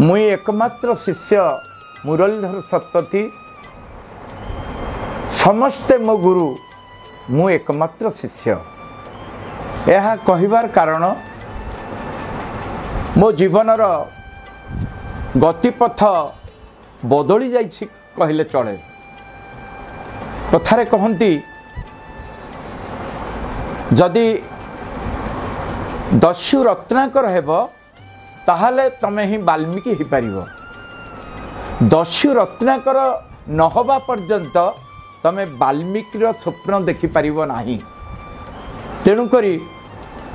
मुई एकमात्र शिष्य मुरलीधर शतपथी समस्ते मो गुरु मु एकमात्र शिष्य। यह कहिबार कारण मो जीवनर गतिपथ बदली जाइछि कहले चले। कथारे कहती जदि दस्यु रत्नाकर हेब ताहले तमे ही वाल्मीकि ही पारिबो। दस्यु रत्नाकर नहबा पर्यंत तमे वाल्मीकिर स्वप्न देखि पारिबो नाही। तेणु करी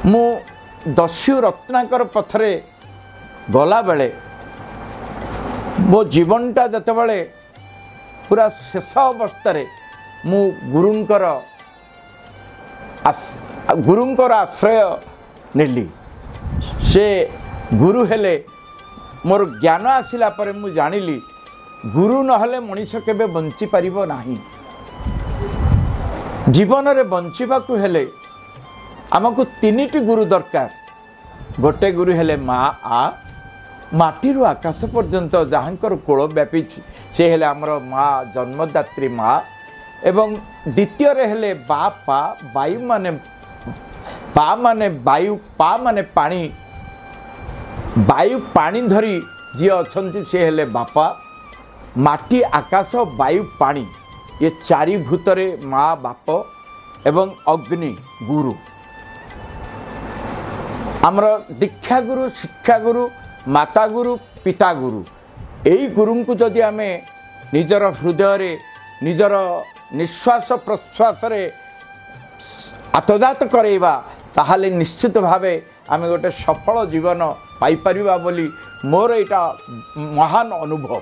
मु दस्यु रत्नाकर पथरे गला बेले मो जीवनटा जते बेले पूरा शेष अवस्था मु गुरुंकर आश्रय नेली। से गुरु हेले मोर ज्ञान आसिला पर मु जानिली गुरु नहले मनीष केबे बंची पारिबो नाही। जीवन रे बंचिबा को हेले आमको तीनिटी गुरु दरकार। गोटे गुरु हेले माँ आ माटी रु आकाश पर्यंत जहाँकर कोल व्यापी से हेले आमर माँ जन्मदात्री माँ। एवं द्वितीय रे हेले बा पा वायु माने पा माने वायु पा माने पानी वायु पानी धरी जी अच्छा से हेले बापा। माटी आकाश वायु पानी ये चारि भूतरे माँ बाप एवं अग्नि गुरु। आमर दीक्षा गुरु शिक्षा गुरु माता गुरु पिता गुरु यही गुरु को जदि आमे निजर हृदय रे निजर निश्वास प्रश्वास रे आत्मजात करेबा ताहले निश्चित भावे आमे गोटे सफल जीवन पाई परिबा बोली मोर एटा महान अनुभव।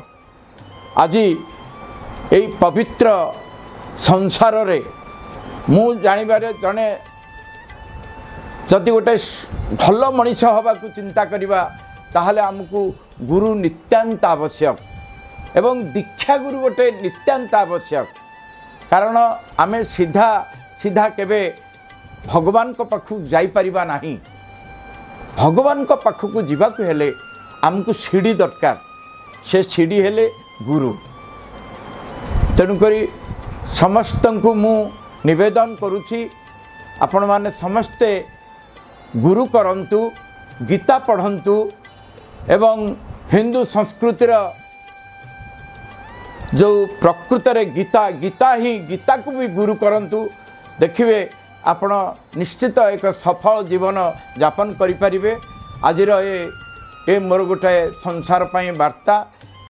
आज यही पवित्र संसार रे मु जानिबारे जने जदि गोटे भल मनीष हवा को चिंता करिबा ताहले हमको गुरु नित्यांत आवश्यक एवं दीक्षा गुरु गोटे नित्यांत आवश्यक। कारण आमे सीधा सीधा केबे भगवान को पाखु जाई परिबा नाही। भगवान को पाखु जीवा को हेले हमको सीढ़ी दरकार। से सीढ़ी हेले गुरु। तेणुकरी समस्त को मु निवेदन करुछि आपण माने समस्ते गुरु करंतु गीता पढ़ंतु एवं हिंदू संस्कृतिर जो प्रकृत रे गीता गीता ही गीता को भी गुरु करंतु। देखिए आपण निश्चित एक सफल जीवन यापन करि परिबे। आजिर ए मोर गोटे संसार पाई वार्ता